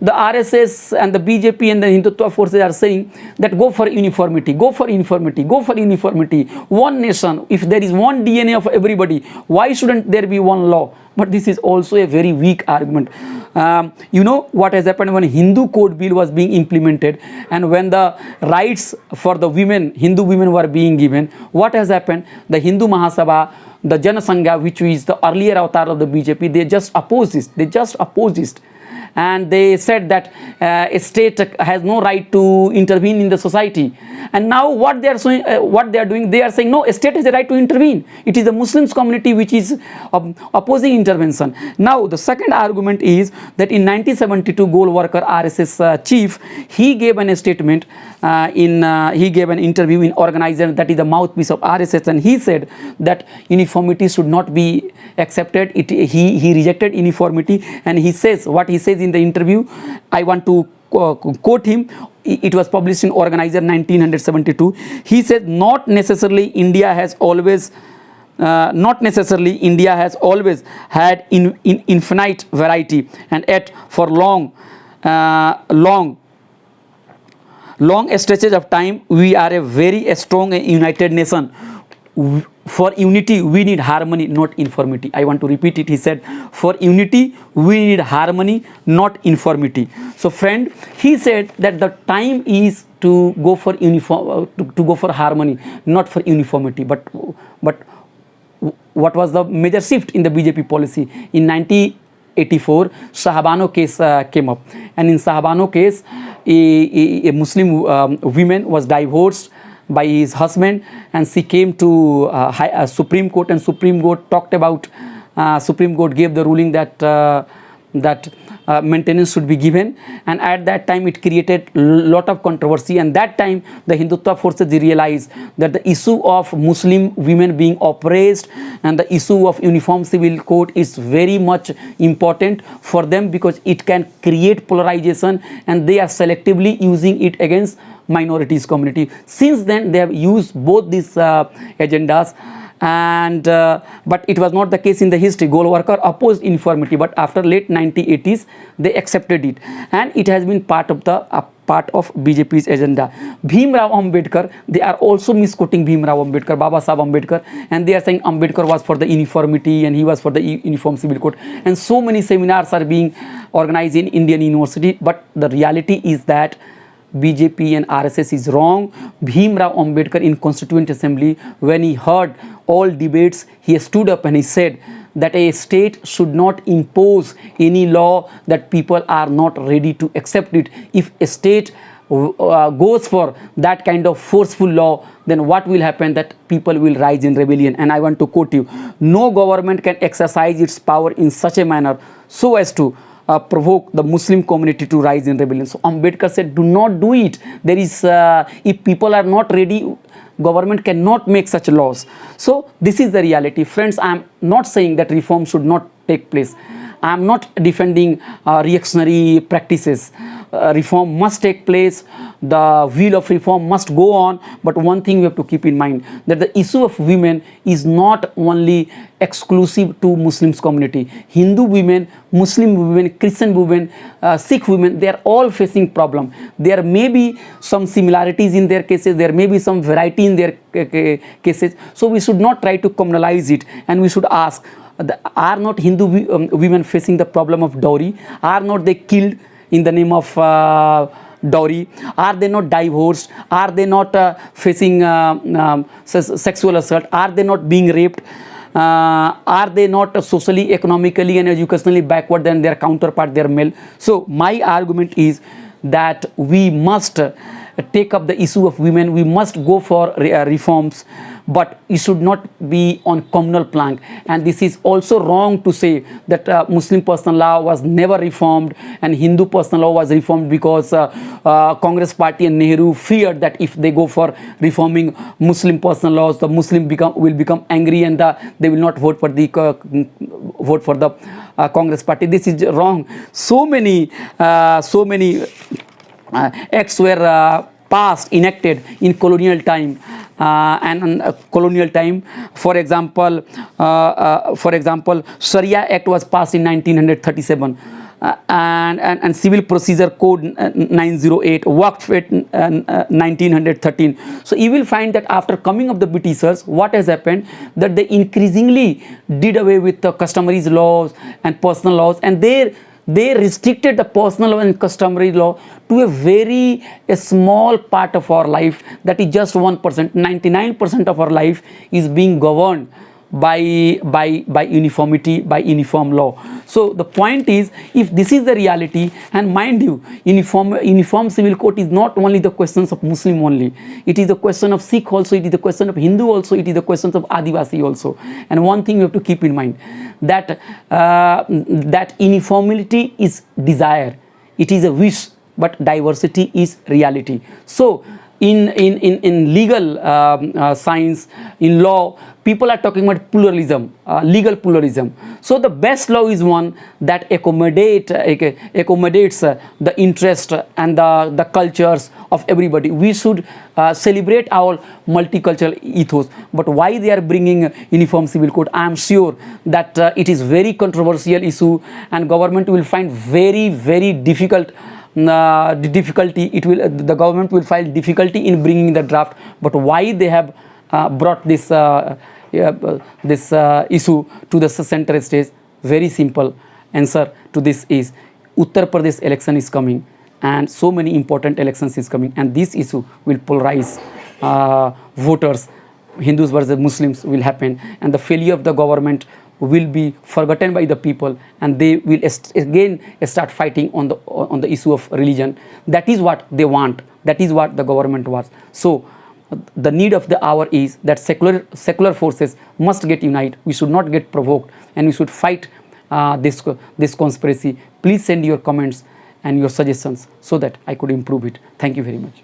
the RSS and the BJP and the Hindutva forces are saying that go for uniformity, go for uniformity, go for uniformity, one nation. If there is one DNA of everybody, why shouldn't there be one law? But this is also a very weak argument. You know what has happened when Hindu Code Bill was being implemented and when the rights for the women, Hindu women were being given, what has happened? The Hindu Mahasabha, the Jana Sangha, which is the earlier avatar of the BJP, they just opposed this. They just opposed it. And they said that a state has no right to intervene in the society. And now what they are doing, they are saying no, a state has a right to intervene. It is the Muslims community which is opposing intervention. Now the second argument is that in 1972, Golwalkar, RSS chief, he gave a statement he gave an interview in Organizer, that is the mouthpiece of RSS, and he said that uniformity should not be accepted. He rejected uniformity, and he says what he says in the interview. I want to quote him. It was published in Organizer 1972. He said, not necessarily India has always had infinite variety, and yet for long stretches of time we are a very strong and united nation. For unity we need harmony, not uniformity. I want to repeat it. He said, for unity we need harmony, not uniformity. So friend, he said that the time is to go for harmony, not for uniformity. But what was the major shift in the BJP policy? In 1984, Shahbano case came up, and in Shahbano case a Muslim woman was divorced by his husband, and she came to Supreme Court, and Supreme Court talked about Supreme Court gave the ruling that maintenance should be given, and at that time it created lot of controversy. And that time the Hindutva forces realized that the issue of Muslim women being oppressed and the issue of uniform civil code is very much important for them, because it can create polarization, and they are selectively using it against minorities community. Since then they have used both these agendas, and but it was not the case in the history. Golwalkar opposed uniformity, but after late 1980s they accepted it, and it has been part of BJP's agenda. Bhimrao Ambedkar, they are also misquoting Bhimrao Ambedkar, Baba Saheb Ambedkar, and they are saying Ambedkar was for the uniformity and he was for the uniform civil code, and so many seminars are being organized in Indian university. But the reality is that BJP and RSS is wrong. Bhimrao Ambedkar in Constituent Assembly, when he heard all debates, he stood up and he said that a state should not impose any law that people are not ready to accept it. If a state goes for that kind of forceful law, then what will happen? That people will rise in rebellion. And I want to quote you, no government can exercise its power in such a manner so as to provoke the Muslim community to rise in rebellion. So Ambedkar said, do not do it. There is, if people are not ready, government cannot make such laws. So this is the reality. Friends, I am not saying that reform should not take place. I am not defending reactionary practices. Reform must take place. The wheel of reform must go on. But one thing we have to keep in mind, that the issue of women is not only exclusive to Muslims community. Hindu women, Muslim women, Christian women, Sikh women, they are all facing problem. There may be some similarities in their cases. There may be some variety in their cases. So we should not try to communalize it, and we should ask, are not Hindu women facing the problem of dowry? Are not they killed in the name of dowry? Are they not divorced? Are they not facing sexual assault? Are they not being raped? Are they not socially, economically and educationally backward than their counterpart, their male? So my argument is that we must take up the issue of women. We must go for reforms, but it should not be on communal plank. And this is also wrong to say that Muslim personal law was never reformed and Hindu personal law was reformed because Congress party and Nehru feared that if they go for reforming Muslim personal laws, the Muslim will become angry and they will not vote for the Congress party. This is wrong. So many acts were passed, enacted in colonial time, colonial time. For example, Sharia Act was passed in 1937. and Civil Procedure Code 908, Waqf Act 1913. So you will find that after coming of the Britishers, what has happened, that they increasingly did away with the customary laws and personal laws, and they restricted the personal and customary law to a small part of our life, that is just 1%. 99% of our life is being governed by uniformity, by uniform law. So the point is, if this is the reality, and mind you, uniform civil code is not only the questions of Muslim only, it is the question of Sikh also, it is the question of Hindu also, it is the questions of Adivasi also. And one thing you have to keep in mind, that that uniformity is desire, it is a wish, but diversity is reality. So in legal science, in law, people are talking about pluralism, legal pluralism. So the best law is one that accommodates the interest and the cultures of everybody. We should celebrate our multicultural ethos. But why they are bringing uniform civil code? I am sure that it is very controversial issue, and government will find very difficult. The government will find difficulty in bringing the draft. But why they have brought this issue to the center stage? Very simple answer to this is, Uttar Pradesh election is coming, and so many important elections is coming, and this issue will polarize voters. Hindus versus Muslims will happen, and the failure of the government will be forgotten by the people, and they will again start fighting on the issue of religion. That is what they want, that is what the government wants. So the need of the hour is that secular forces must get united. We should not get provoked, and we should fight this conspiracy. Please send your comments and your suggestions so that I could improve it. Thank you very much.